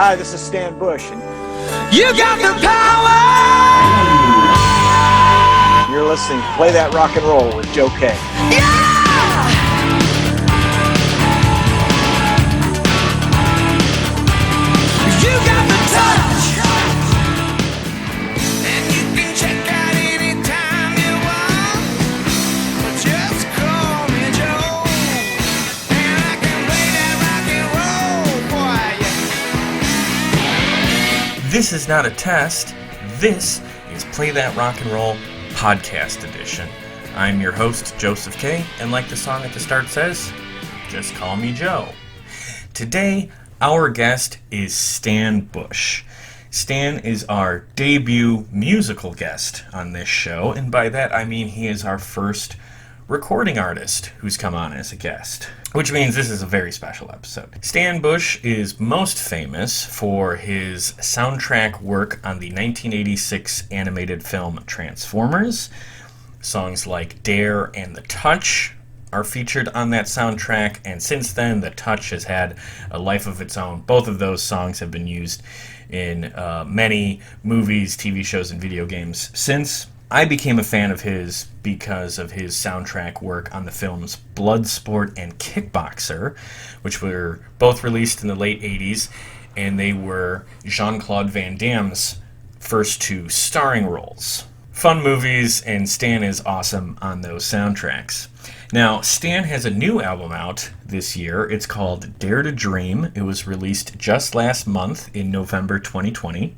Hi, this is Stan Bush. You got the power! You're listening to Play That Rock and Roll with Joe K. Yeah! You got the touch! And you can check out anytime you want. But just call me Joe. And I can play that rock and roll for you. This is not a test. This is Play That Rock and Roll Podcast Edition. I'm your host, Joseph K., and like the song at the start says, just call me Joe. Today, our guest is Stan Bush. Stan is our debut musical guest on this show, and by that I mean he is our first recording artist who's come on as a guest, which means this is a very special episode. Stan Bush is most famous for his soundtrack work on the 1986 animated film Transformers. Songs like Dare and The Touch are featured on that soundtrack, and since then The Touch has had a life of its own. Both of those songs have been used in many movies, TV shows, and video games since. I became a fan of his because of his soundtrack work on the films Bloodsport and Kickboxer, which were both released in the late 80s, and they were Jean-Claude Van Damme's first two starring roles. Fun movies, and Stan is awesome on those soundtracks. Now, Stan has a new album out this year. It's called Dare to Dream. It was released just last month in November 2020.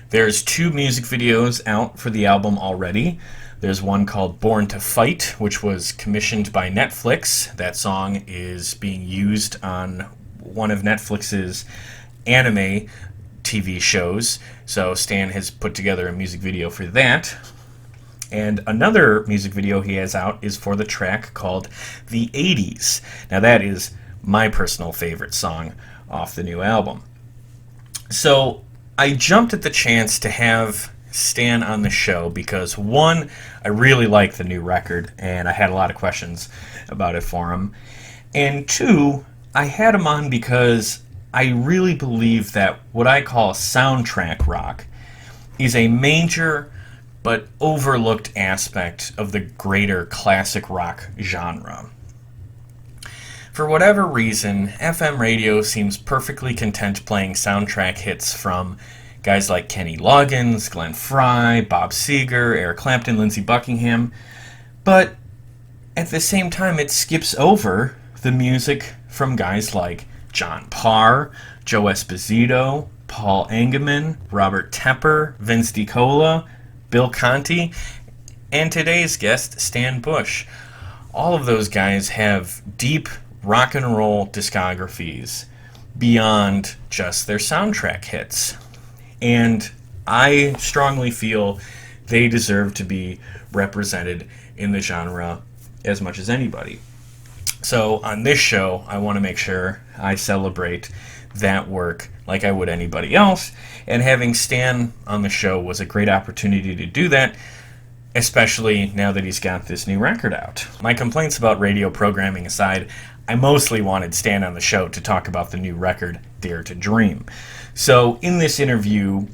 There's 2 music videos out for the album already. There's one called Born to Fight, which was commissioned by Netflix. That song is being used on one of Netflix's anime TV shows, so Stan has put together a music video for that. And another music video he has out is for the track called The 80s. Now that is my personal favorite song off the new album. So I jumped at the chance to have Stan on the show because, one, I really like the new record and I had a lot of questions about it for him. And two, I had him on because I really believe that what I call soundtrack rock is a major but overlooked aspect of the greater classic rock genre. For whatever reason, FM radio seems perfectly content playing soundtrack hits from guys like Kenny Loggins, Glenn Frey, Bob Seger, Eric Clapton, Lindsey Buckingham, but at the same time it skips over the music from guys like John Parr, Joe Esposito, Paul Engelman, Robert Tepper, Vince DiCola, Bill Conti, and today's guest, Stan Bush. All of those guys have deep rock and roll discographies beyond just their soundtrack hits. And I strongly feel they deserve to be represented in the genre as much as anybody. So on this show, I want to make sure I celebrate that work like I would anybody else, and having Stan on the show was a great opportunity to do that, especially now that he's got this new record out. My complaints about radio programming aside, I mostly wanted Stan on the show to talk about the new record, Dare to Dream. So in this interview,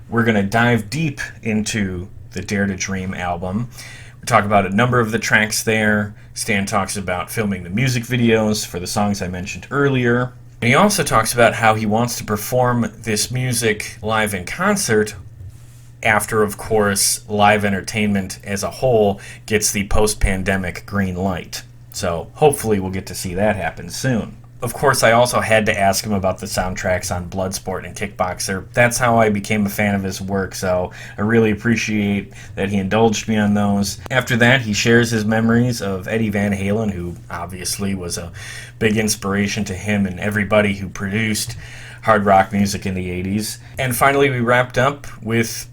we're going to dive deep into the Dare to Dream album. We talk about a number of the tracks there. Stan talks about filming the music videos for the songs I mentioned earlier. And he also talks about how he wants to perform this music live in concert after, of course, live entertainment as a whole gets the post-pandemic green light. So hopefully we'll get to see that happen soon. Of course, I also had to ask him about the soundtracks on Bloodsport and Kickboxer. That's how I became a fan of his work, so I really appreciate that he indulged me on those. After that, he shares his memories of Eddie Van Halen, who obviously was a big inspiration to him and everybody who produced hard rock music in the 80s. And finally, we wrapped up with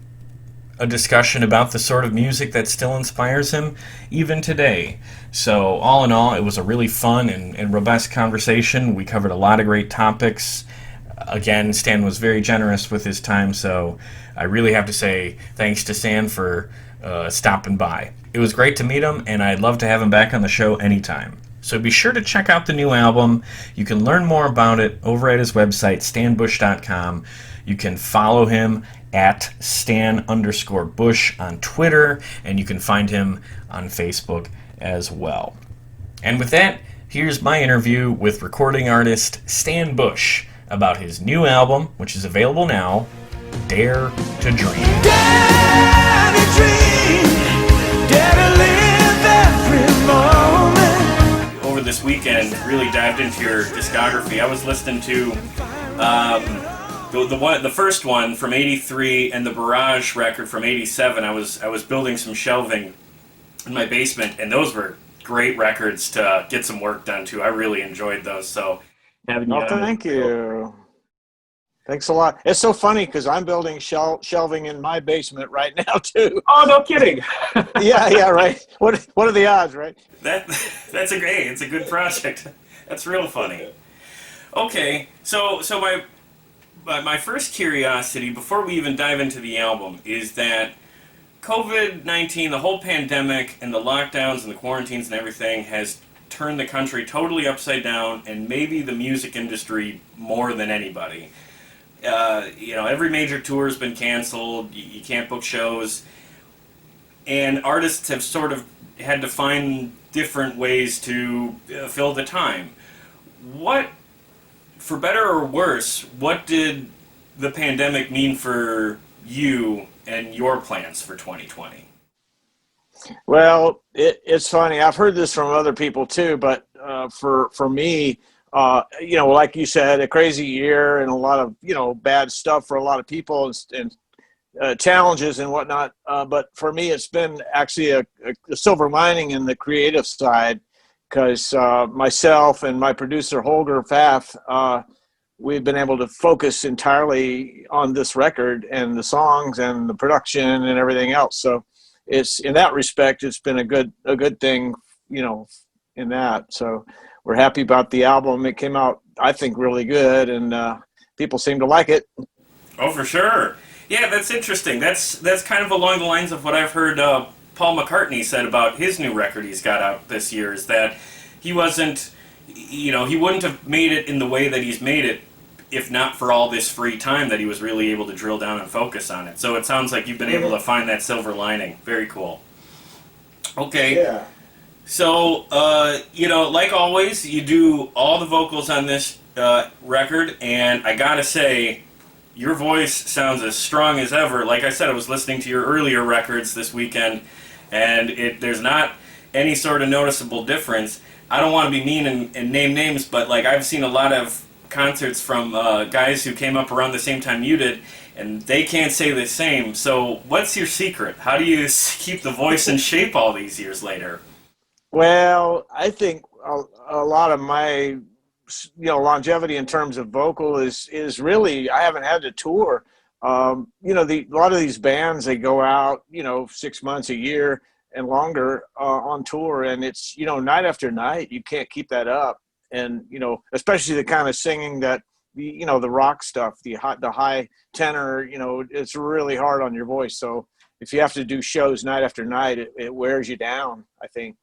a discussion about the sort of music that still inspires him even today. So all in all, it was a really fun and robust conversation. We covered a lot of great topics. Again, Stan was very generous with his time, so I really have to say thanks to Stan for stopping by. It was great to meet him, and I'd love to have him back on the show anytime. So be sure to check out the new album. You can learn more about it over at his website, stanbush.com. You can follow him at Stan_Bush on Twitter, and you can find him on Facebook as well. And with that, here's my interview with recording artist Stan Bush about his new album, which is available now, Dare to Dream. Dare to dream, dare to live every moment. Over this weekend, really dived into your discography. I was listening to the first one from '83 and the Barrage record from '87. I was building some shelving in my basement, and those were great records to get some work done to. I really enjoyed those. So having you Oh, thank you. Thanks a lot. It's so funny because I'm building shelving in my basement right now too. Oh, no kidding. Yeah, right. What are the odds, right? It's a good project. That's real funny. Okay, so my first curiosity before we even dive into the album is that COVID-19, the whole pandemic and the lockdowns and the quarantines and everything has turned the country totally upside down, and maybe the music industry more than anybody. Every major tour has been canceled. You can't book shows, and artists have sort of had to find different ways to fill the time. What, for better or worse, what did the pandemic mean for you and your plans for 2020? Well, it's funny. I've heard this from other people too, but for me, like you said, a crazy year and a lot of bad stuff for a lot of people and challenges and whatnot. But for me, it's been actually a silver lining in the creative side, because myself and my producer Holger Pfaff, we've been able to focus entirely on this record and the songs and the production and everything else. So it's, in that respect, it's been a good thing, in that. So we're happy about the album. It came out, I think, really good, and people seem to like it. Oh, for sure. Yeah, that's interesting. That's kind of along the lines of what I've heard Paul McCartney said about his new record he's got out this year, is that he wouldn't have made it in the way that he's made it if not for all this free time that he was really able to drill down and focus on it. So it sounds like you've been able to find that silver lining. Very cool. Okay. Yeah. So, like always, you do all the vocals on this record, and I gotta say, your voice sounds as strong as ever. Like I said, I was listening to your earlier records this weekend, and there's not any sort of noticeable difference. I don't want to be mean and name names, but I've seen a lot of concerts from guys who came up around the same time you did, and they can't say the same. So what's your secret? How do you keep the voice in shape all these years later? Well, I think a lot of my longevity in terms of vocal is really, I haven't had to tour. A lot of these bands, they go out 6 months, a year and longer on tour, and it's night after night. You can't keep that up, and especially the kind of singing that the rock stuff, the high tenor, it's really hard on your voice. So if you have to do shows night after night, it wears you down, I think.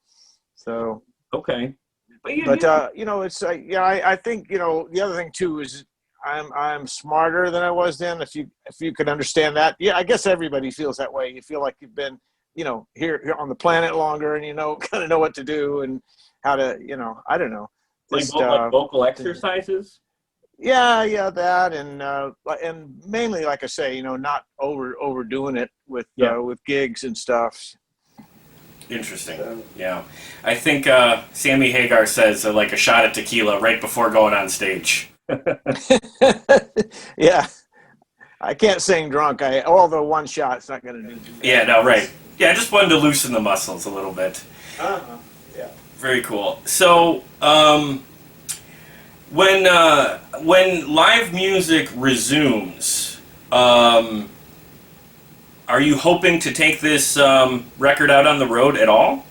So okay, but it's I think the other thing too is I'm smarter than I was then. If you could understand that, I guess everybody feels that way. You feel like you've been here on the planet longer, and kind of know what to do and how to I don't know. Just, like vocal exercises. Yeah, that and mainly, like I say, not overdoing it with gigs and stuff. Interesting. Yeah, I think Sammy Hagar says like a shot of tequila right before going on stage. Yeah, I can't sing drunk. Although one shot's not going to do. Yeah, no, right. Yeah, I just wanted to loosen the muscles a little bit. Yeah. Very cool. So, when live music resumes, are you hoping to take this record out on the road at all?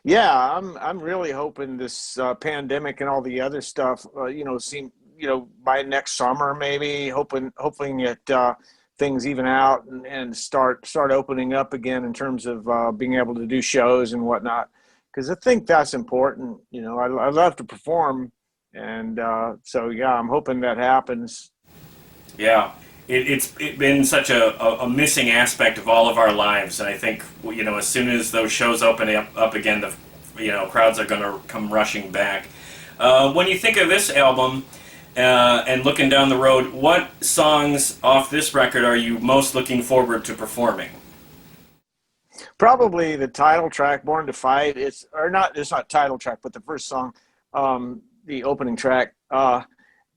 Yeah, I'm really hoping this pandemic and all the other stuff, by next summer maybe. Hoping it things even out and start opening up again in terms of being able to do shows and whatnot. I think that's important. You know, I love to perform, and so yeah, I'm hoping that happens. Yeah, it's been such a missing aspect of all of our lives, and I think, you know, as soon as those shows open up again, the crowds are going to come rushing back. When you think of this album and looking down the road, what songs off this record are you most looking forward to performing? Probably the title track, "Born to Fight." It's not title track, but the first song, the opening track.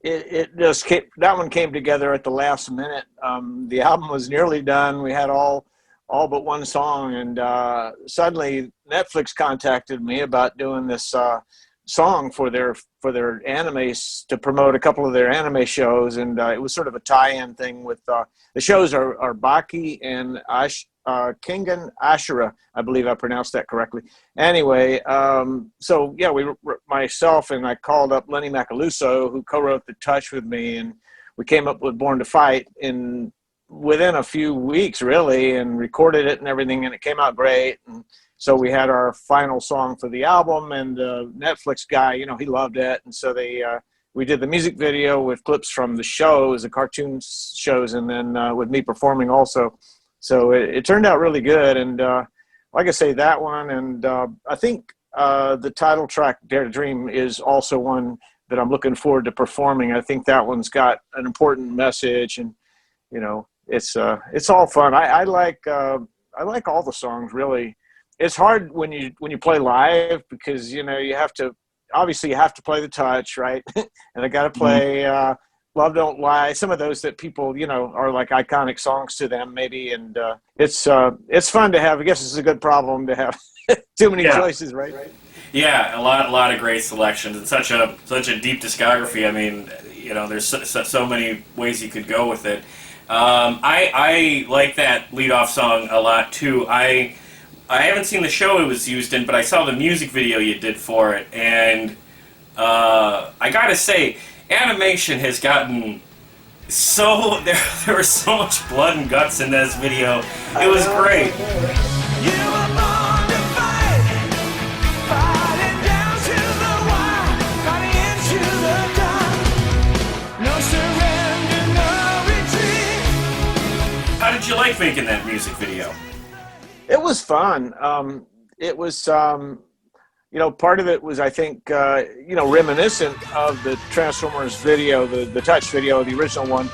It just came, that one came together at the last minute. The album was nearly done. We had all but one song, and suddenly Netflix contacted me about doing this song for their animes, to promote a couple of their anime shows, and it was sort of a tie-in thing with the shows are Baki and Kengan Ashura, I believe I pronounced that correctly. Anyway, so yeah, myself and I called up Lenny Macaluso, who co-wrote The Touch with me, and we came up with Born to Fight within a few weeks, really, and recorded it and everything, and it came out great. And so we had our final song for the album, and the Netflix guy, you know, he loved it, and so we did the music video with clips from the shows, the cartoon shows, and then with me performing also. So it turned out really good, and like I say, that one, and I think the title track, "Dare to Dream," is also one that I'm looking forward to performing. I think that one's got an important message, and you know, it's all fun. I like all the songs, really. It's hard when you play live, because you know you have to play The Touch, right? And I got to play Love Don't Lie, some of those that people, you know, are like iconic songs to them, maybe. And it's fun to have. I guess it's a good problem to have too many choices, right? Yeah, a lot of great selections, and such a deep discography. I mean, you know, there's so many ways you could go with it. I like that lead-off song a lot too. I haven't seen the show it was used in, but I saw the music video you did for it, and I gotta say, animation has gotten so there was so much blood and guts in this video. It was great. You were born to fight, fighting down to the wire, fighting into the dark. No surrender, no retreat. How did you like making that music video? It was fun. It was, you know, part of it was, I think, you know, reminiscent of the Transformers video, the Touch video, the original one,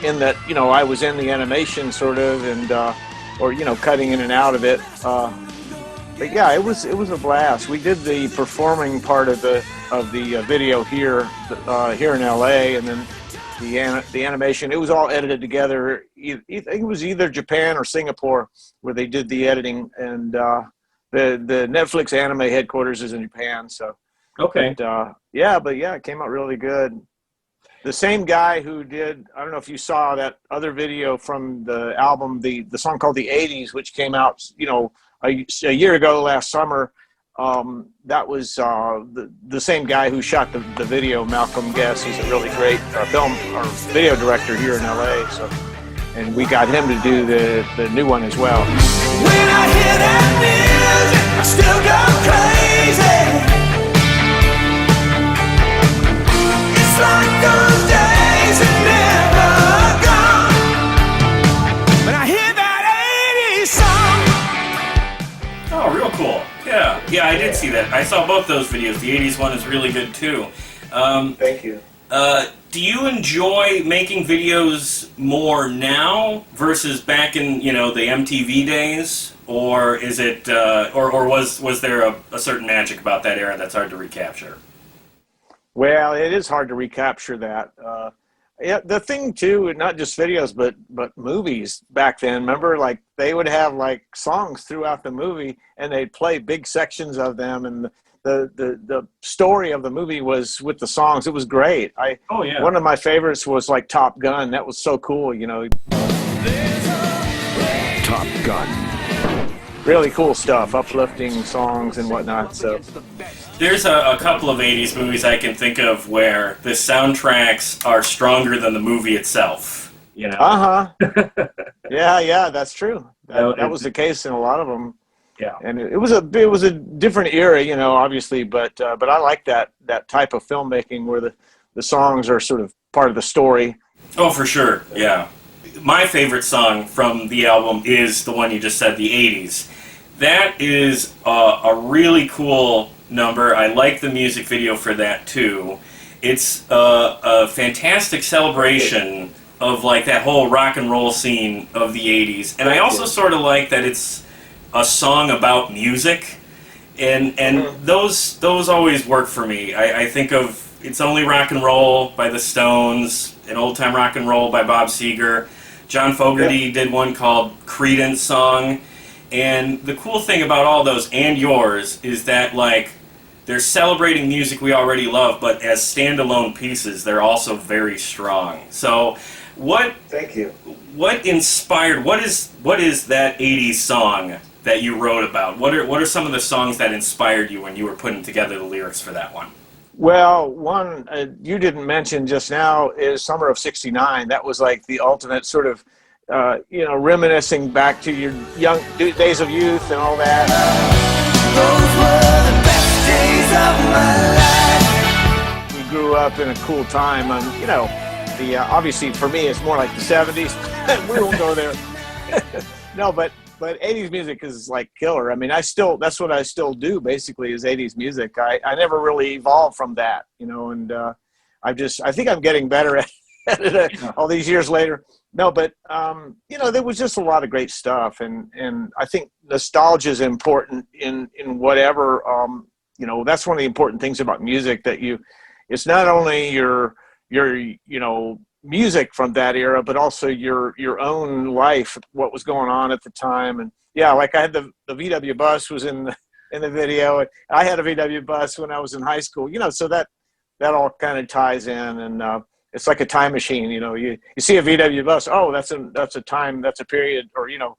in that, you know, I was in the animation sort of, and or you know, cutting in and out of it. But yeah, it was a blast. We did the performing part of the video here in LA, and then the animation. It was all edited together. I think it was either Japan or Singapore where they did the editing, and the Netflix anime headquarters is in Japan. So Okay. but it came out really good. The same guy who did, I don't know if you saw that other video from the album, the song called "The '80s," which came out, you know, a year ago last summer. That was the same guy who shot the video, Malcolm Guest. He's a really great film or video director here in LA. So, and we got him to do the new one as well. When I hear that music, I still go crazy. It's like those days are never gone. When I hear that 80s song. Oh, real cool. Yeah, I did see that. I saw both those videos. The 80s one is really good too. Thank you. Do you enjoy making videos more now versus back in, you know, the MTV days, or is it, or was there a certain magic about that era that's hard to recapture? Well, it is hard to recapture that. Yeah, the thing too, not just videos, but movies back then. Remember, like they would have like songs throughout the movie, and they'd play big sections of them, and the story of the movie was with the songs. It was great. One of my favorites was like Top Gun. That was so cool, you know. Top Gun. Really cool stuff, uplifting songs and whatnot. So there's a couple of 80s movies I can think of where the soundtracks are stronger than the movie itself. You know? Yeah, that's true. That was the case in a lot of them. Yeah. And it was a different era, you know, obviously, but I like that type of filmmaking where the songs are sort of part of the story. Oh, for sure, yeah. My favorite song from the album is the one you just said, the 80s. That is a really cool number. I like the music video for that, too. It's a fantastic celebration of, like, that whole rock and roll scene of the 80s. And I also sort of like that it's a song about music. And those always work for me. I think of It's Only Rock and Roll by the Stones, and Old Time Rock and Roll by Bob Seger. John Fogerty did one called Creedence Song. And the cool thing about all those, and yours, is that, like, they're celebrating music we already love, but as standalone pieces, they're also very strong. So Thank you. What inspired, what is that 80s song that you wrote about? What are some of the songs that inspired you when you were putting together the lyrics for that one? Well, one you didn't mention just now is Summer of '69. That was like the ultimate sort of, you know, reminiscing back to your young days of youth and all that. Those were the best days of my life. We grew up in a cool time, and you know, obviously for me it's more like the '70s. We won't go there. No, but 80s music is like killer. I mean, that's what I still do basically is 80s music. I never really evolved from that, you know, and I think I'm getting better at it all these years later. No, but you know, there was just a lot of great stuff, and I think nostalgia is important in whatever, you know, that's one of the important things about music, that it's not only your you know, music from that era, but also your own life, what was going on at the time. And yeah, like I had the VW bus was in the video. I had a VW bus when I was in high school, you know, so that all kind of ties in, and it's like a time machine, you know. You see a VW bus, oh, that's a time, that's a period, or you know,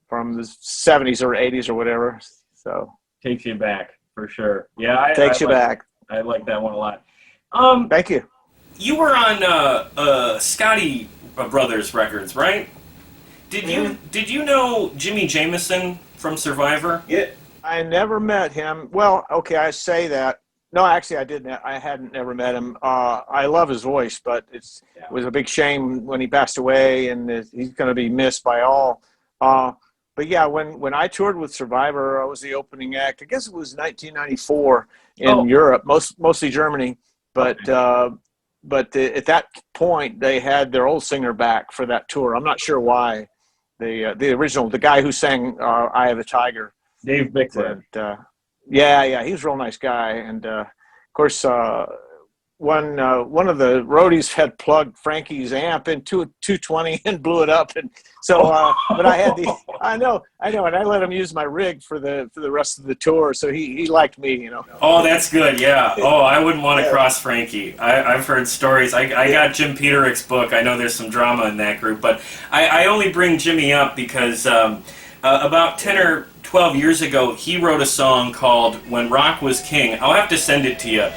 from the 70s or 80s or whatever. So Takes you back for sure. Yeah, takes you back. I like that one a lot. Thank you. You were on Scotty Brothers records, right? Did you know Jimmy Jamison from Survivor? Yeah, I never met him. Well, okay, I say that. No, actually, I didn't. I hadn't never met him. I love his voice, but it was a big shame when he passed away, and he's going to be missed by all. But yeah, when I toured with Survivor, I was the opening act. I guess it was 1994 in Europe, mostly Germany. But at that point, they had their old singer back for that tour. I'm not sure why. The original, the guy who sang "Eye of the Tiger," Dave Bickler. Yeah, he was a real nice guy, and of course, one of the roadies had plugged Frankie's amp into a 220 and blew it up, and so but I know, and I let him use my rig for the rest of the tour, so he liked me, you know. Oh, that's good, yeah. Oh, I wouldn't want to cross Frankie. I've heard stories. I got Jim Peterick's book. I know there's some drama in that group, but I only bring Jimmy up because about 10 or 12 years ago, he wrote a song called "When Rock Was King." I'll have to send it to you.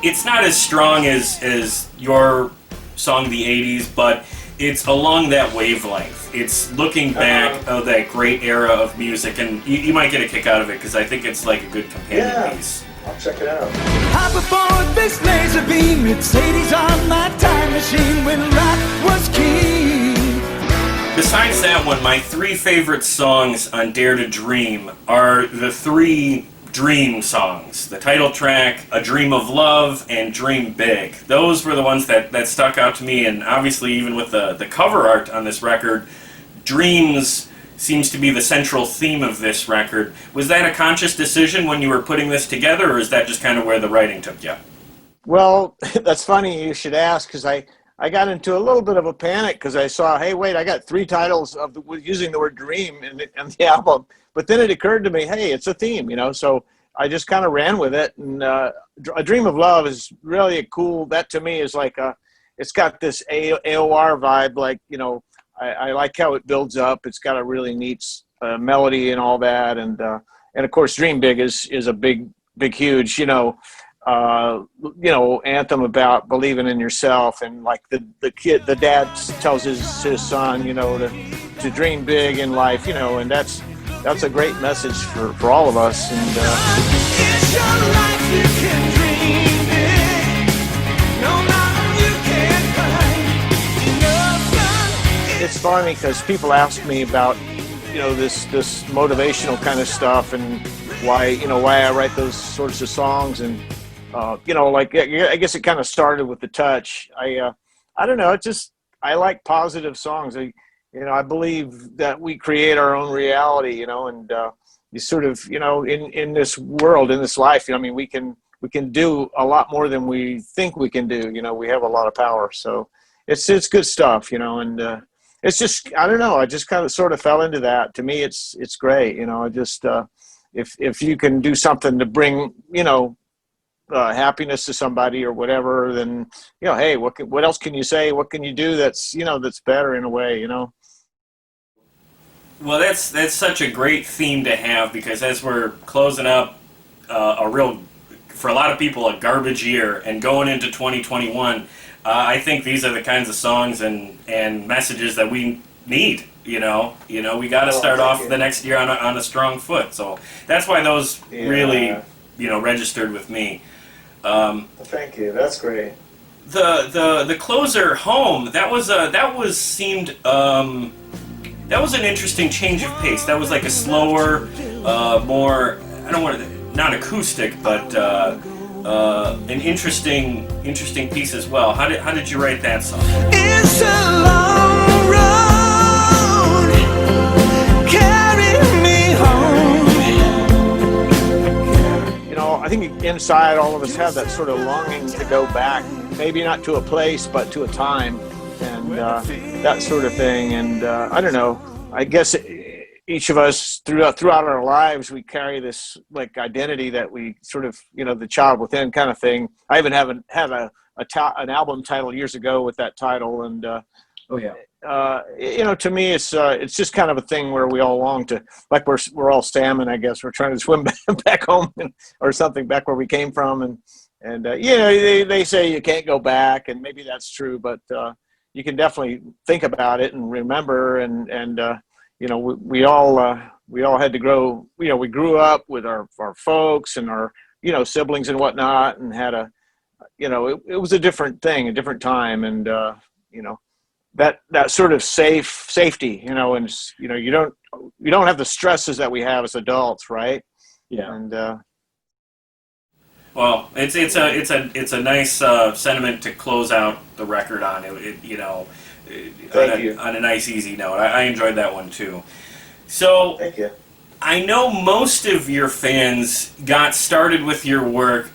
It's not as strong as your song, the 80s, but it's along that wavelength. It's looking back of that great era of music, and you might get a kick out of it, because I think it's like a good companion piece. I'll check it out. High before this laser beam, it's 80s on my time machine when rock was king. Besides that one, my three favorite songs on Dare to Dream are the three Dream songs. The title track, A Dream of Love, and Dream Big. Those were the ones that stuck out to me, and obviously even with the cover art on this record, Dreams seems to be the central theme of this record. Was that a conscious decision when you were putting this together, or is that just kind of where the writing took you? Well, that's funny you should ask, because I got into a little bit of a panic because I saw, hey, wait, I got three titles using the word dream in the album. But then it occurred to me, hey, it's a theme, you know. So I just kind of ran with it. And A Dream of Love is really a cool, that to me is like it's got this AOR vibe. Like, you know, I like how it builds up. It's got a really neat melody and all that. And of course, Dream Big is a big, huge, you know, anthem about believing in yourself, and like the dad tells his son, you know, to dream big in life, you know, and that's that's a great message for all of us. And It's your life, you can dream it. No mountain you can't climb. Nothing. it's funny because people ask me about, this motivational kind of stuff and why I write those sorts of songs. And like, I guess it kind of started with The Touch. I don't know, I like positive songs. I believe that we create our own reality, and you sort of, in this world, in this life, we can do a lot more than we think we can do. We have a lot of power. So it's good stuff, and it's just, I don't know, I just kind of sort of fell into that. To me, it's great. If you can do something to bring, happiness to somebody or whatever, then, hey, what else can you say? What can you do that's better in a way, Well, that's such a great theme to have, because as we're closing up for a lot of people, a garbage year, and going into 2021, I think these are the kinds of songs and messages that we need. We got to start off the next year on a strong foot. So that's why those really, registered with me. Thank you. That's great. The closer, Home, that was an interesting change of pace. That was like a slower, more, I don't want to, not acoustic, but an interesting piece as well. How did you write that song? It's a long road. Carry me home. I think inside all of us have that sort of longing to go back, maybe not to a place, but to a time, and that sort of thing. And I don't know, I guess each of us throughout our lives, we carry this like identity that we sort of, the child within kind of thing. I even haven't had an album title years ago with that title. And Oh yeah. to me, it's just kind of a thing where we all long to, like we're all salmon, I guess. We're trying to swim back home or something, back where we came from. And they say you can't go back, and maybe that's true, but you can definitely think about it and remember. And we all had to grow. We grew up with our folks and our siblings and whatnot, and had it was a different thing, a different time, and that sort of safety, and you don't have the stresses that we have as adults, right? Yeah. And Well, it's a nice sentiment to close out the record on. Thank you. On a nice, easy note. I enjoyed that one too. So thank you. I know most of your fans got started with your work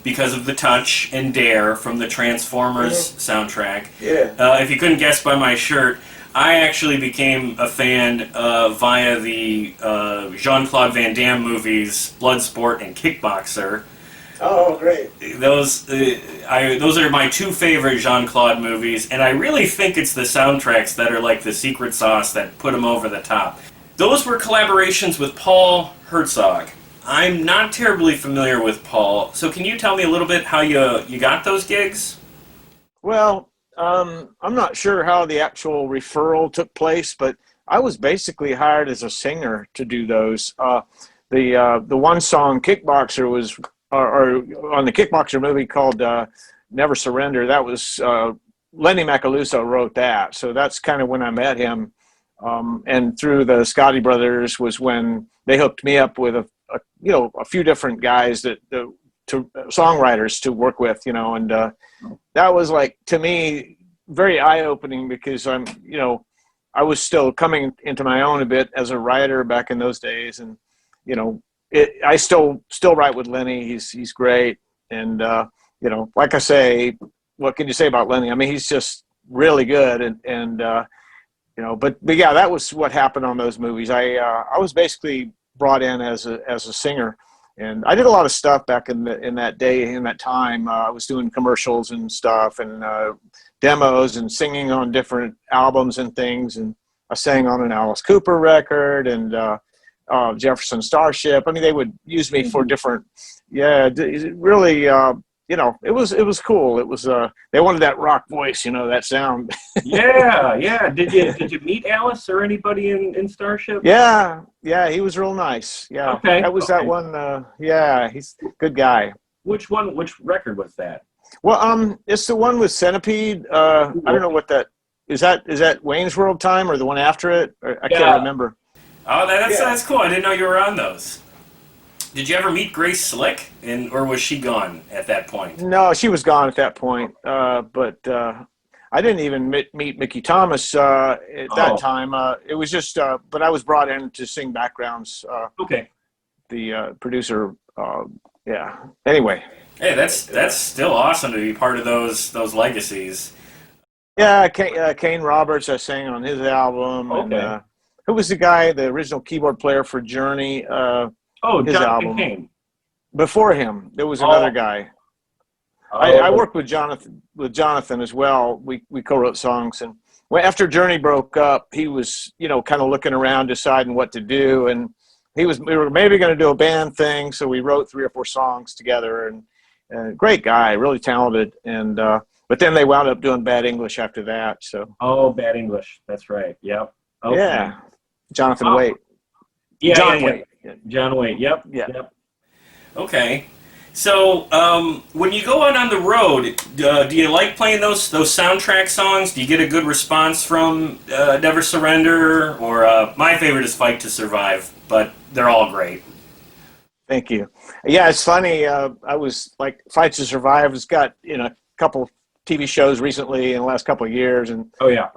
because of The Touch and Dare from the Transformers soundtrack. Yeah. If you couldn't guess by my shirt, I actually became a fan via the Jean-Claude Van Damme movies Bloodsport and Kickboxer. Oh, great. Those are my two favorite Jean-Claude movies, and I really think it's the soundtracks that are like the secret sauce that put them over the top. Those were collaborations with Paul Herzog. I'm not terribly familiar with Paul, so can you tell me a little bit how you got those gigs? Well, I'm not sure how the actual referral took place, but I was basically hired as a singer to do those. The one song Kickboxer was, or on the Kickboxer movie called Never Surrender, that was Lenny Macaluso wrote that. So that's kind of when I met him. And through the Scotti brothers was when they hooked me up with a few different guys to songwriters to work with, and that was like, to me, very eye-opening, because I was still coming into my own a bit as a writer back in those days. And, I still write with Lenny. He's great. And, like I say, what can you say about Lenny? I mean, he's just really good. And but yeah, that was what happened on those movies. I was basically brought in as a singer, and I did a lot of stuff back in that time. I was doing commercials and stuff, and demos, and singing on different albums and things. And I sang on an Alice Cooper record and Jefferson Starship. I mean, they would use me for different, really, you know, it was cool. It was they wanted that rock voice, you know, that sound. Yeah. Did you meet Alice or anybody in Starship? Yeah, he was real nice. Yeah, Okay. that was that one. Yeah, he's a good guy. Which record was that? Well, it's the one with Centipede. I don't know what that is. That Wayne's World time or the one after it? I can't remember. Oh, that's cool. I didn't know you were on those. Did you ever meet Grace Slick, or was she gone at that point? No, she was gone at that point. But I didn't even meet Mickey Thomas at that time. It was just, but I was brought in to sing backgrounds. Okay. The producer, yeah. Anyway. Hey, that's still awesome to be part of those legacies. Yeah, Kane Roberts, I sang on his album. Okay. And, who was the guy, the original keyboard player for Journey? His Jonathan album. Cain. Before him, there was another guy. I worked with Jonathan as well. We co-wrote songs, and after Journey broke up, he was, you know, kind of looking around, deciding what to do, and we were maybe going to do a band thing, so we wrote 3 or 4 songs together. And great guy, really talented, and but then they wound up doing Bad English after that. So. Oh, Bad English. That's right. Yep. Okay. Yeah. Jonathan Waite. Yeah, John yeah. Waite. John Waite. Yep. Yeah. Yep. Okay. So, when you go out on the road, do you like playing those soundtrack songs? Do you get a good response from Never Surrender? Or my favorite is Fight to Survive, but they're all great. Thank you. Yeah, it's funny. I was like, Fight to Survive has got, you know, a couple TV shows recently in the last couple of years, and Oh yeah.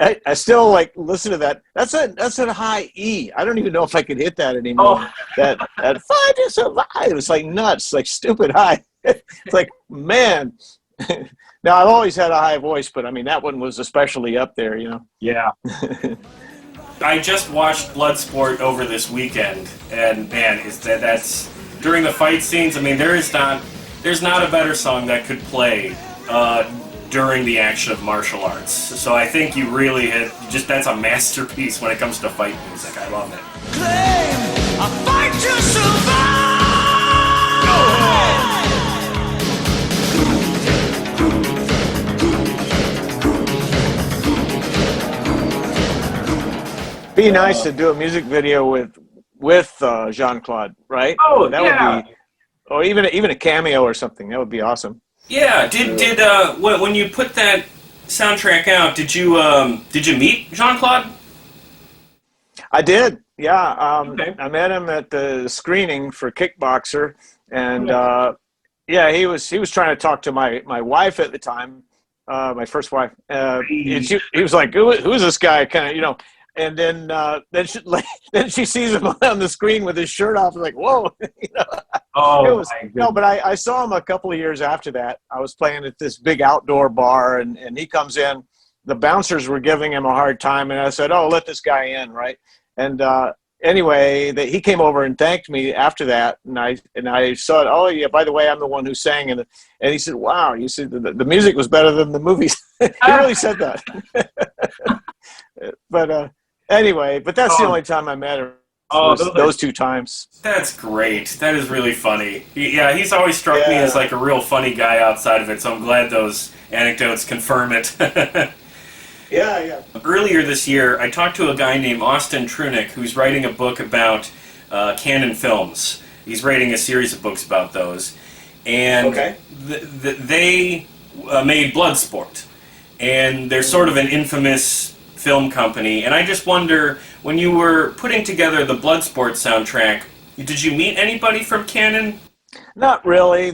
I still like listen to that. That's a high E. I don't even know if I could hit that anymore. Oh. That Fight to Survive. It's like nuts, like stupid high. It's like, man. Now I've always had a high voice, but I mean that one was especially up there, you know. Yeah. I just watched Bloodsport over this weekend, and man, that's during the fight scenes. I mean, there's not a better song that could play during the action of martial arts. So I think you really that's a masterpiece when it comes to fight music. I love it. Claim a fight to survive. Be nice to do a music video with Jean-Claude, right? Oh, that would be, or even a cameo or something. That would be awesome. Yeah. Did when you put that soundtrack out, did you meet Jean-Claude? I did. Yeah. Okay. I met him at the screening for Kickboxer, and Yeah. he was trying to talk to my wife at the time, my first wife. And he was like, "Who is this guy?" Kind of, you know. And then she sees him on the screen with his shirt off. Like, whoa! You know? Oh, No, but I saw him a couple of years after that. I was playing at this big outdoor bar, and he comes in. The bouncers were giving him a hard time, and I said, "Oh, let this guy in, right?" And anyway, he came over and thanked me after that, and I said, "Oh, yeah, by the way, I'm the one who sang." And he said, "Wow, you said the music was better than the movies." He really said that. But anyway, that's the only time I met her. Those 2 times. That's great. That is really funny. He's always struck me as like a real funny guy outside of it, so I'm glad those anecdotes confirm it. Yeah. Earlier this year, I talked to a guy named Austin Trunick who's writing a book about Canon films. He's writing a series of books about those. And they made Bloodsport. And they're sort of an infamous film company. And I just wonder, when you were putting together the Bloodsport soundtrack, did you meet anybody from Canon? Not really.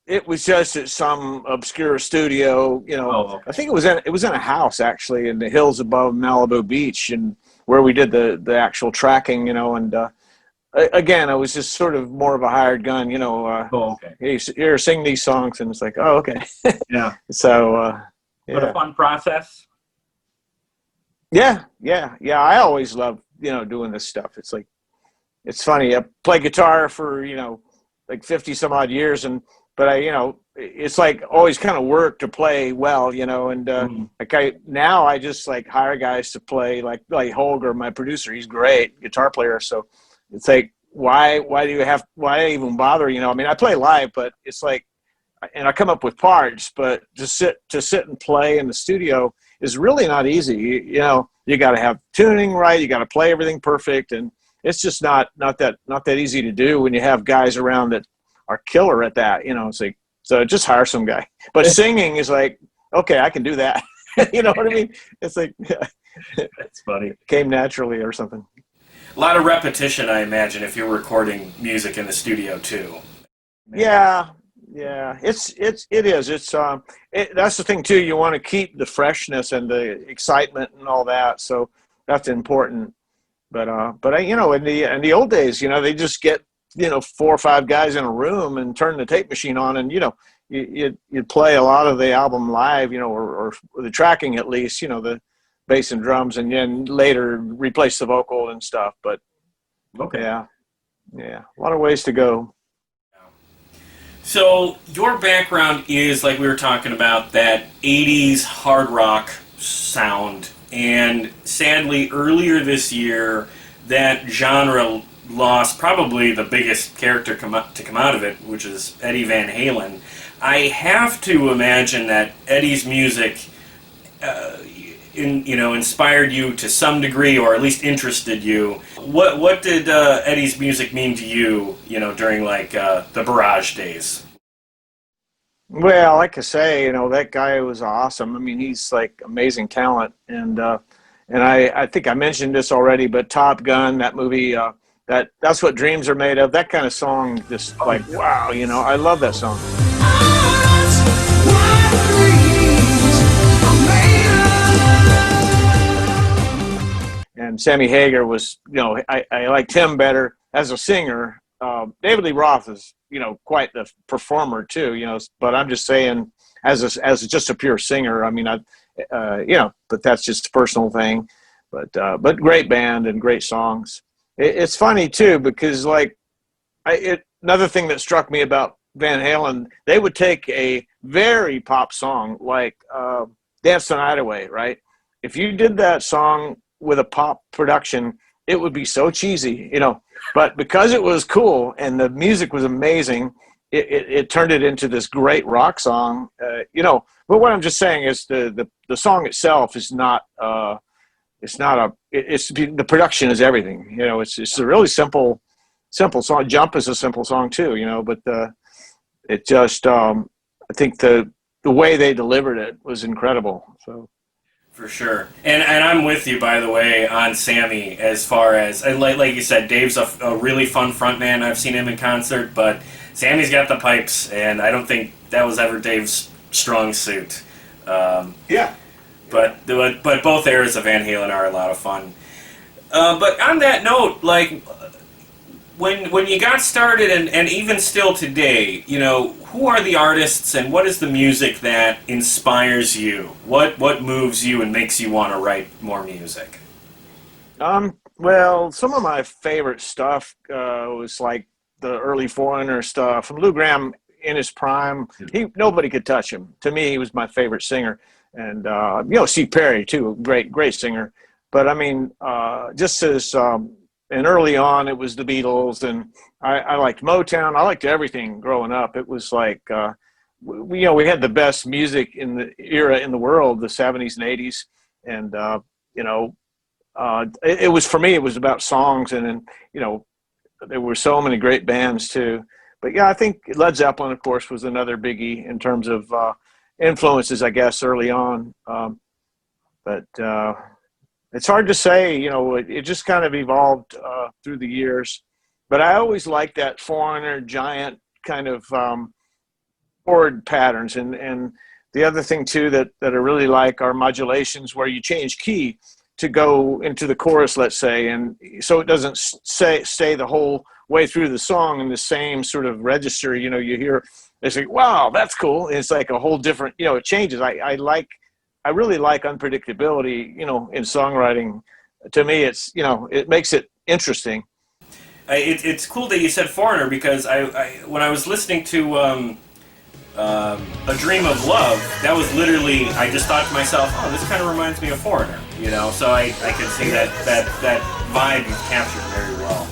It was just at some obscure studio, you know. Oh, okay. I think it was in a house actually in the hills above Malibu Beach, and where we did the actual tracking, you know. And again, I was just sort of more of a hired gun, you know. Hey, here, sing these songs, and it's like, oh, okay. Yeah. So, What a fun process. Yeah. I always love, you know, doing this stuff. It's like, it's funny. I play guitar for, you know, like 50 some odd years, but I, you know, it's like always kind of work to play well, you know, and now I just like hire guys to play like Holger, my producer. He's great guitar player. So it's like why even bother? I mean, I play live, but it's like, and I come up with parts, but to sit and play in the studio is really not easy. You got to have tuning right. You got to play everything perfect. And it's just not that easy to do when you have guys around that are killer at that, it's like, so just hire some guy. But singing is like, okay, I can do that. You know what I mean? It's like, That's funny. Came naturally or something. A lot of repetition, I imagine, if you're recording music in the studio too. Yeah. It is. That's the thing too. You want to keep the freshness and the excitement and all that. So that's important. But in the old days, they just get 4 or 5 guys in a room and turn the tape machine on, and you'd play a lot of the album live, or the tracking at least, the bass and drums, and then later replace the vocal and stuff. But Okay. yeah, a lot of ways to go. So your background is, like we were talking about, that 80s hard rock sound, and sadly earlier this year that genre lost probably the biggest character to come out of it, which is Eddie Van Halen. I have to imagine that Eddie's music inspired you to some degree, or at least interested you. What did Eddie's music mean to you, during like the Barrage days? Well, like I say, that guy was awesome. I mean, he's like amazing talent, and I think I mentioned this already, but Top Gun, that movie, that's what dreams are made of. That kind of song, just like, wow, I love that song. And Sammy Hagar was, I liked him better as a singer. David Lee Roth is, quite the performer too, but I'm just saying as just a pure singer, I mean, but that's just a personal thing. But great band and great songs. It's funny too, because like another thing that struck me about Van Halen, they would take a very pop song like Dance the Night Away, right? If you did that song with a pop production, it would be so cheesy, but because it was cool and the music was amazing, it turned it into this great rock song, but what I'm just saying is the song itself is not the production is everything. It's a really simple song. Jump is a simple song too, but it just I think the way they delivered it was incredible. So for sure. And I'm with you, by the way, on Sammy, as far as, and like you said, Dave's a really fun frontman. I've seen him in concert, but Sammy's got the pipes, and I don't think that was ever Dave's strong suit. yeah. But both eras of Van Halen are a lot of fun. But on that note, like, when you got started, and even still today, who are the artists and what is the music that inspires you? What moves you and makes you want to write more music? Well, some of my favorite stuff was like the early Foreigner stuff. Lou Gramm in his prime, nobody could touch him. To me, he was my favorite singer. And Steve Perry too, great singer. But I mean, just as and early on, it was the Beatles, and I liked Motown. I liked everything growing up. It was like we had the best music in the era in the world, the 70s and 80s, and it was, for me, it was about songs, and there were so many great bands too. But yeah, I think Led Zeppelin, of course, was another biggie in terms of influences, I guess, early on. But it's hard to say, it just kind of evolved through the years. But I always liked that Foreigner giant kind of chord patterns. And the other thing too that I really like are modulations where you change key to go into the chorus, let's say, and so it doesn't stay the whole way through the song in the same sort of register. You hear, it's like, wow, that's cool. And it's like a whole different, it changes. I really like unpredictability, in songwriting. To me, it's, it makes it interesting. It's cool that you said Foreigner, because I when I was listening to A Dream of Love, that was literally, I just thought to myself, oh, this kind of reminds me of Foreigner, so I can see that vibe you've captured very well.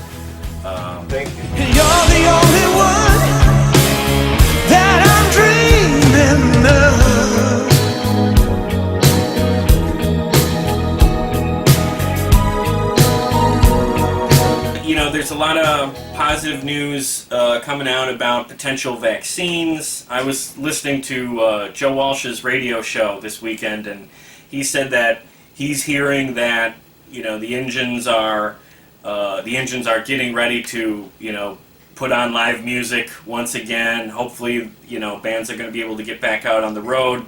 Thank you. You're the only one that I'm dreaming of. You know, there's a lot of positive news coming out about potential vaccines. I was listening to Joe Walsh's radio show this weekend, and he said that he's hearing that, you know, the engines are getting ready to, you know, put on live music once again. Hopefully, you know, bands are going to be able to get back out on the road.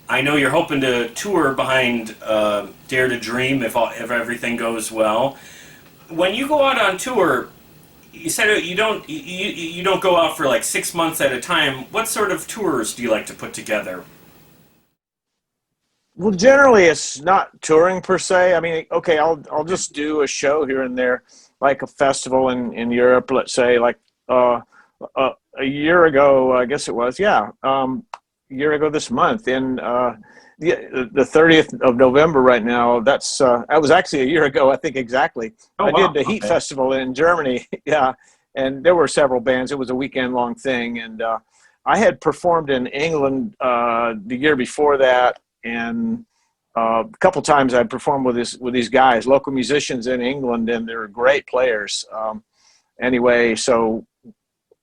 I know you're hoping to tour behind Dare to Dream if everything goes well. When you go out on tour, you said you don't go out for like 6 months at a time. What sort of tours do you like to put together? Well, generally it's not touring per se. I mean, okay, I'll just do a show here and there, like a festival in Europe, let's say, like a year ago, I guess it was, a year ago this month in the 30th of November right now. That was actually a year ago, I think exactly. Oh, I wow. did the Heat Festival in Germany, yeah, and there were several bands. It was a weekend-long thing, and I had performed in England the year before that, and a couple times I performed with these guys, local musicians in England, and they're great players. Anyway, so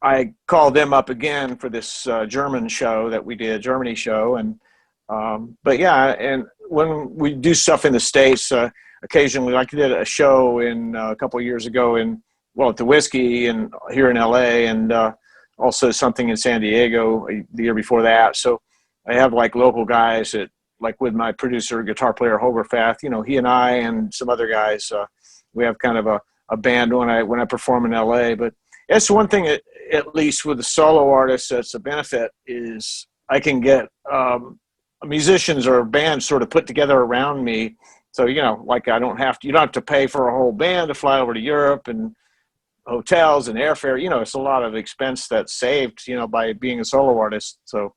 I called them up again for this German show that we did, Germany show, and but yeah, and when we do stuff in the States, occasionally, like I did a show in a couple of years ago at the Whiskey and here in LA, and also something in San Diego the year before that. So I have like local guys that, like with my producer, guitar player Holger Fath, you know, he and I and some other guys, we have kind of a band when I perform in LA. But it's one thing, at least with the solo artists, that's a benefit, is I can get musicians or bands sort of put together around me. So, you know, like you don't have to pay for a whole band to fly over to Europe and hotels and airfare. You know, it's a lot of expense that's saved, you know, by being a solo artist. So,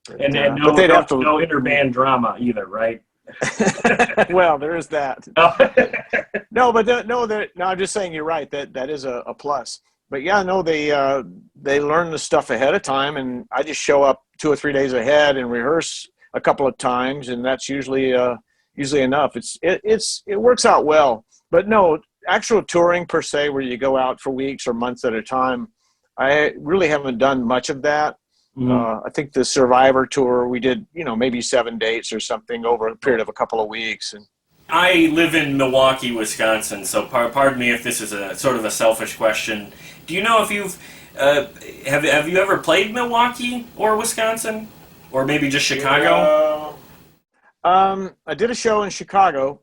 And but no no interband drama either, right? Well, there is that. No, I'm just saying you're right. That is a plus. But yeah, no, they learn the stuff ahead of time, and I just show up 2 or 3 days ahead and rehearse a couple of times, and that's usually enough. It works out well. But no, actual touring per se, where you go out for weeks or months at a time, I really haven't done much of that. I think the Survivor tour we did, you know, maybe 7 dates or something over a period of a couple of weeks. And I live in Milwaukee, Wisconsin, so pardon me if this is a sort of a selfish question. Do you know if you've have you ever played Milwaukee or Wisconsin, or maybe just Chicago? I did a show in Chicago.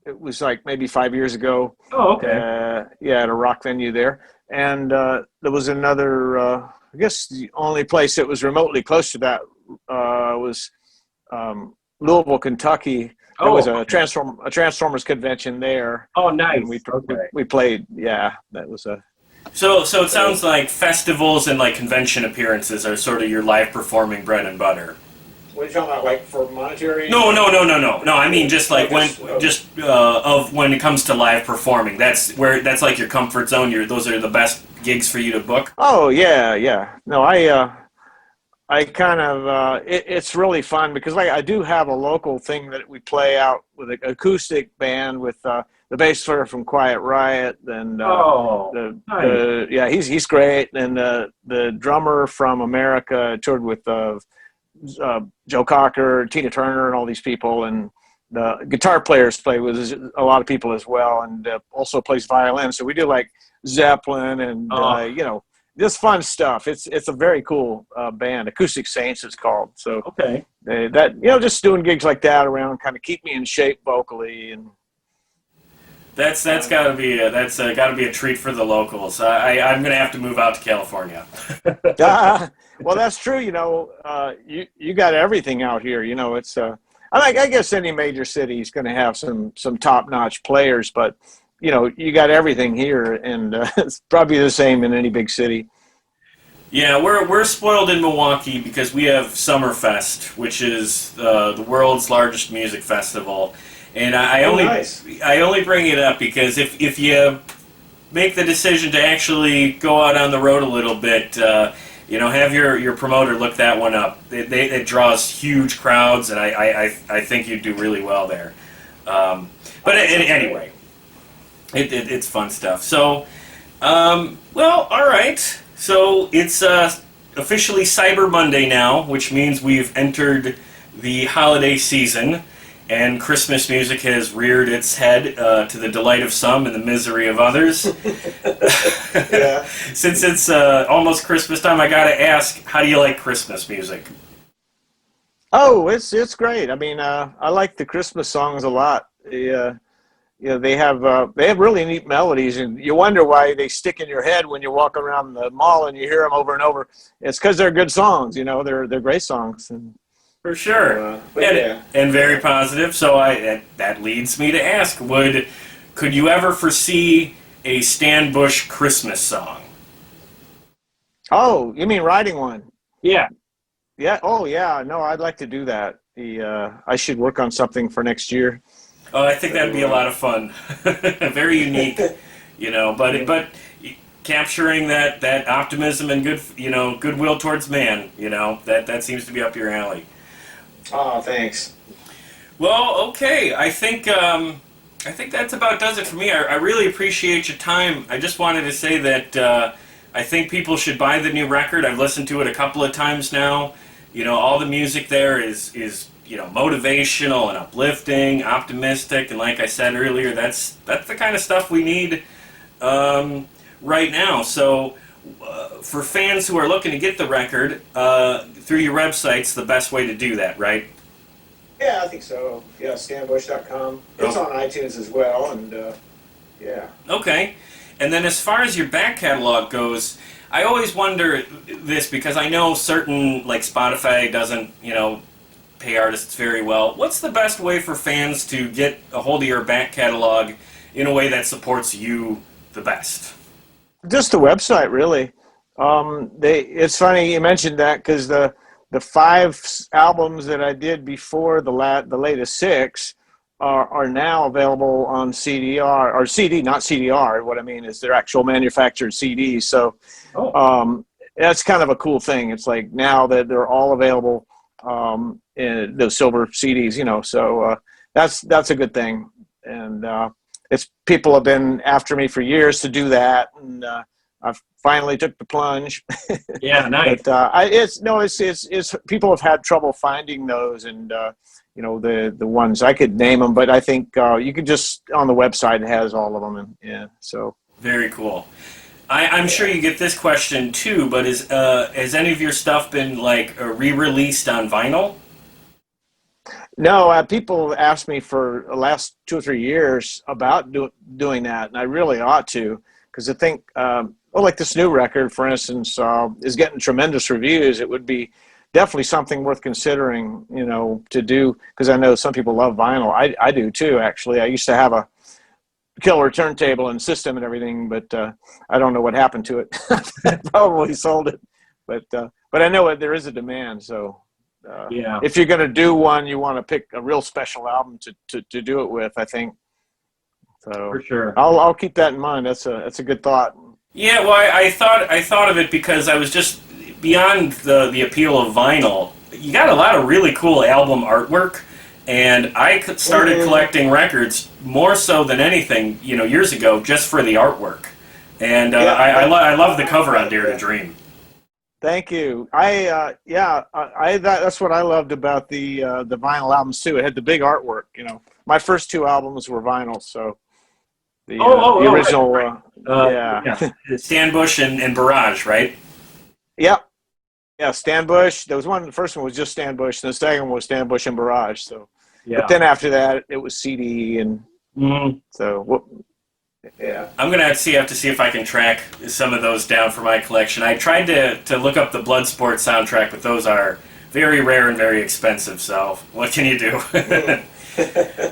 It was like maybe 5 years ago. Oh, okay. At a rock venue there, and there was another. I guess the only place that was remotely close to that was Louisville, Kentucky. There was a Transformers convention there. Oh, nice. And we played. Yeah, that was a. So it sounds like festivals and like convention appearances are sort of your live performing bread and butter. What are you talking about? Like for monetary? No. I mean just like when it comes to live performing. That's like your comfort zone. Those are the best gigs for you to book. Oh yeah. No, I kind of it's really fun because like I do have a local thing that we play out with an acoustic band with the bass player from Quiet Riot and nice. He's great, and the drummer from America toured with Joe Cocker, Tina Turner, and all these people, and the guitar players play with a lot of people as well, and also plays violin. So we do like Zeppelin and you know, just fun stuff. It's a very cool band. Acoustic Saints it's called. So Okay. that, you know, just doing gigs like that around kind of keep me in shape vocally, and That's got to be a treat for the locals. I'm gonna have to move out to California. well, that's true. You know, you got everything out here. You know, it's I guess any major city is going to have some top-notch players, but you know, you got everything here, and it's probably the same in any big city. Yeah, we're spoiled in Milwaukee because we have Summerfest, which is the world's largest music festival. And I only bring it up because if you make the decision to actually go out on the road a little bit, have your promoter look that one up. It draws huge crowds, and I think you'd do really well there. Anyway, it's fun stuff. So, well, all right. So it's officially Cyber Monday now, which means we've entered the holiday season, and Christmas music has reared its head to the delight of some and the misery of others. Yeah. Since it's almost Christmas time, I gotta ask, how do you like Christmas music? Oh, it's great. I mean, I like the Christmas songs a lot. They have really neat melodies, and you wonder why they stick in your head when you walk around the mall and you hear them over and over. It's because they're good songs. They're great songs. And For sure, yeah. and very positive. So that leads me to ask: could you ever foresee a Stan Bush Christmas song? Oh, you mean writing one? Yeah. Yeah. Oh, yeah. No, I'd like to do that. I should work on something for next year. Oh, I think that'd be a lot of fun. Very unique, but capturing that optimism and goodwill towards man, that seems to be up your alley. Oh, thanks. Well, okay. I think that about does it for me. I really appreciate your time. I just wanted to say that I think people should buy the new record. I've listened to it a couple of times now. All the music there is motivational and uplifting, optimistic, and like I said earlier, that's the kind of stuff we need right now. So for fans who are looking to get the record, through your website's the best way to do that, right? Yeah, I think so. Yeah, stanbush.com. It's on iTunes as well, and yeah. Okay. And then as far as your back catalog goes, I always wonder this because I know certain, like Spotify doesn't, pay artists very well. What's the best way for fans to get a hold of your back catalog in a way that supports you the best? Just the website, really. It's funny you mentioned that because the 5 albums that I did before the latest 6 are now available on CDR or CD, not CDR. What I mean is they're actual manufactured CDs. So that's kind of a cool thing. It's like now that they're all available in those silver CDs, so that's a good thing. And it's people have been after me for years to do that, and I've finally took the plunge. Yeah, nice. But it's people have had trouble finding those, and the ones I could name them, but I think you can just on the website it has all of them, and yeah, so very cool. I'm sure you get this question too, but has any of your stuff been like re-released on vinyl? No, people asked me for the last 2 or 3 years about doing that, and I really ought to, because I think, like this new record, for instance, is getting tremendous reviews. It would be definitely something worth considering, to do, because I know some people love vinyl. I do too, actually. I used to have a killer turntable and system and everything, but I don't know what happened to it. Probably sold it, but I know there is a demand, so. Yeah. If you're going to do one, you want to pick a real special album to do it with, I think. So For sure. I'll keep that in mind. That's a good thought. Yeah, well, I thought of it because I was just beyond the appeal of vinyl. You got a lot of really cool album artwork, and I started collecting records more so than anything, years ago, just for the artwork. And I love the cover on Dare to Dream. Thank you. That's what I loved about the vinyl albums too. It had the big artwork. My first 2 albums were vinyl, so the original. Right. Stan Bush and Barrage, right? Yep. Yeah, Stan Bush. There was one. The first one was just Stan Bush, and the second one was Stan Bush and Barrage. So, but then after that, it was CD, and so. Yeah, I'm gonna have to see if I can track some of those down for my collection. I tried to look up the Bloodsport soundtrack, but those are very rare and very expensive. So what can you do?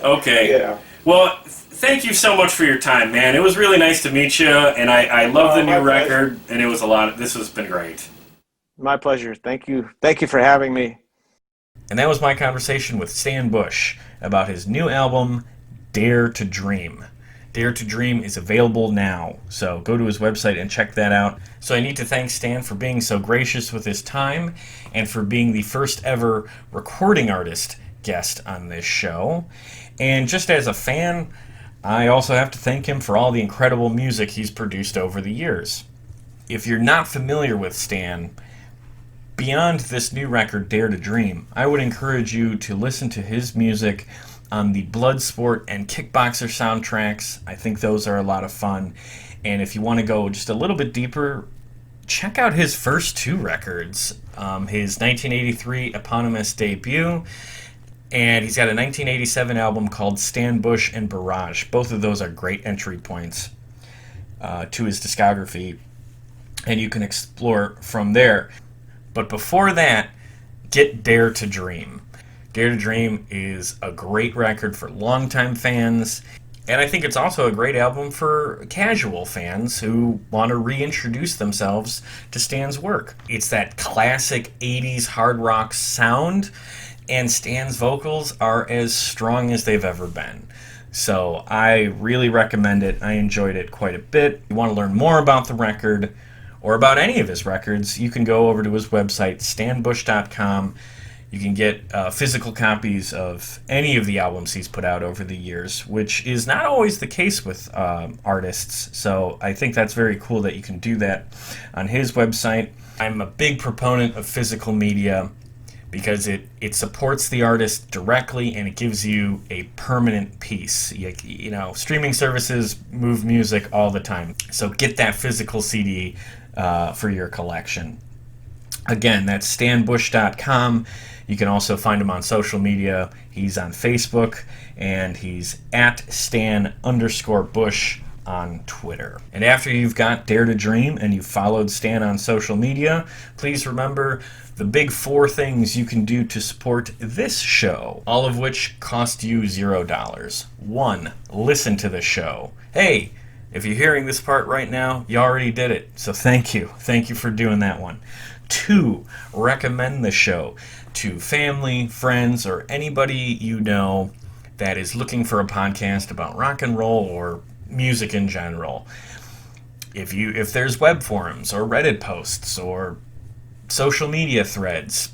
Okay. Yeah. Well, thank you so much for your time, man. It was really nice to meet you, and I love the new record, and it was this has been great. My pleasure. Thank you. Thank you for having me. And that was my conversation with Stan Bush about his new album, Dare to Dream. Dare to Dream is available now, so go to his website and check that out. So I need to thank Stan for being so gracious with his time and for being the first ever recording artist guest on this show. And just as a fan, I also have to thank him for all the incredible music he's produced over the years. If you're not familiar with Stan, beyond this new record, Dare to Dream, I would encourage you to listen to his music on the Bloodsport and Kickboxer soundtracks. I think those are a lot of fun. And if you want to go just a little bit deeper, check out his first two records. His 1983 eponymous debut, and he's got a 1987 album called Stan Bush and Barrage. Both of those are great entry points to his discography, and you can explore from there. But before that, get Dare to Dream. Dare to Dream is a great record for longtime fans, and I think it's also a great album for casual fans who want to reintroduce themselves to Stan's work. It's that classic 80s hard rock sound, and Stan's vocals are as strong as they've ever been. So I really recommend it. I enjoyed it quite a bit. If you want to learn more about the record or about any of his records, you can go over to his website, stanbush.com. You can get physical copies of any of the albums he's put out over the years, which is not always the case with artists. So I think that's very cool that you can do that on his website. I'm a big proponent of physical media because it supports the artist directly and it gives you a permanent piece. You know, streaming services move music all the time. So get that physical CD for your collection. Again, that's stanbush.com. You can also find him on social media. He's on Facebook, and he's at Stan_Bush on Twitter. And after you've got Dare to Dream and you've followed Stan on social media, please remember the big 4 things you can do to support this show, all of which cost you $0. 1, listen to the show. Hey, if you're hearing this part right now, you already did it, so thank you. Thank you for doing that one. 2, recommend the show to family, friends, or anybody you know that is looking for a podcast about rock and roll or music in general. If there's web forums or Reddit posts or social media threads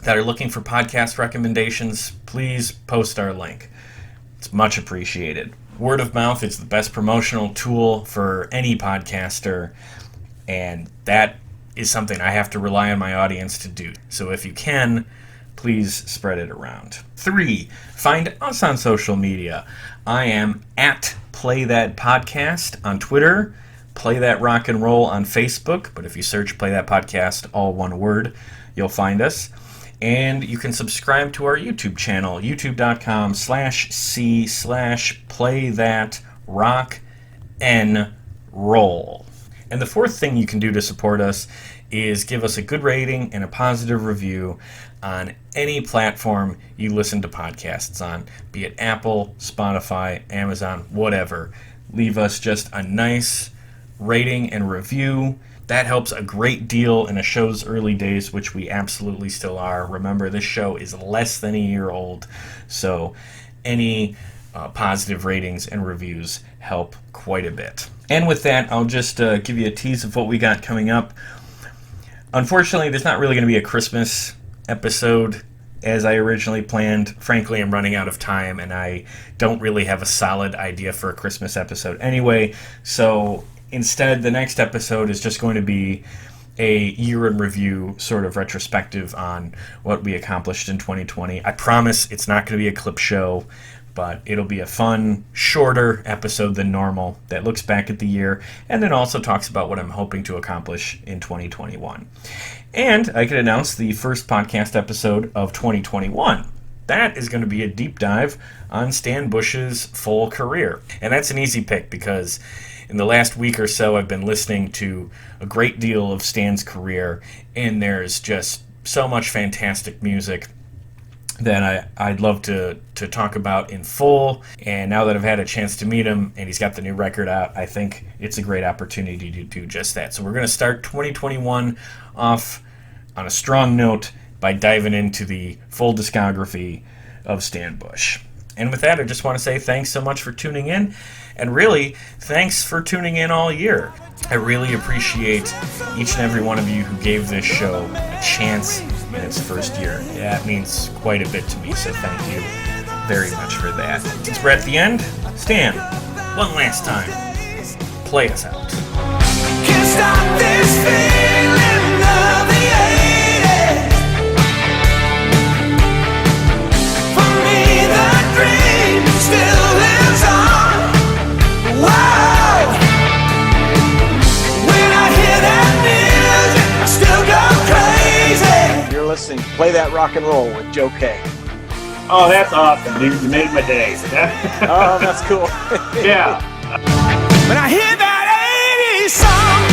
that are looking for podcast recommendations, please post our link. It's much appreciated. Word of mouth is the best promotional tool for any podcaster, and that is something I have to rely on my audience to do. So if you can, please spread it around. 3, find us on social media. I am at Play That Podcast on Twitter, Play That Rock and Roll on Facebook, but if you search Play That Podcast, all one word, you'll find us. And you can subscribe to our YouTube channel, youtube.com/c/playthatrocknroll. And the 4th thing you can do to support us is give us a good rating and a positive review on any platform you listen to podcasts on, be it Apple, Spotify, Amazon, whatever. Leave us just a nice rating and review. That helps a great deal in a show's early days, which we absolutely still are. Remember, this show is less than a year old, so any positive ratings and reviews help quite a bit. And with that, I'll just give you a tease of what we got coming up. Unfortunately, there's not really going to be a Christmas episode as I originally planned. Frankly, I'm running out of time, and I don't really have a solid idea for a Christmas episode anyway. So instead, the next episode is just going to be a year in review, sort of retrospective on what we accomplished in 2020. I promise it's not going to be a clip show, but it'll be a fun, shorter episode than normal that looks back at the year and then also talks about what I'm hoping to accomplish in 2021. And I can announce the first podcast episode of 2021. That is going to be a deep dive on Stan Bush's full career. And that's an easy pick because in the last week or so I've been listening to a great deal of Stan's career, and there's just so much fantastic music that I'd love to talk about in full. And now that I've had a chance to meet him and he's got the new record out, I think it's a great opportunity to do just that. So we're going to start 2021 off on a strong note by diving into the full discography of Stan Bush. And with that, I just want to say thanks so much for tuning in. And really, thanks for tuning in all year. I really appreciate each and every one of you who gave this show a chance in its first year. Yeah, it means quite a bit to me, so thank you very much for that. Since we're at the end, Stan, one last time, play us out. Can't stop this feeling of the 80s. For me, the dream still lives on. Wow. When I hear that music, I still go crazy. You're listening to Play That Rock and Roll with Joe K. Oh, that's awesome. You made my day. Oh, that's cool. Yeah. When I hear that 80s song.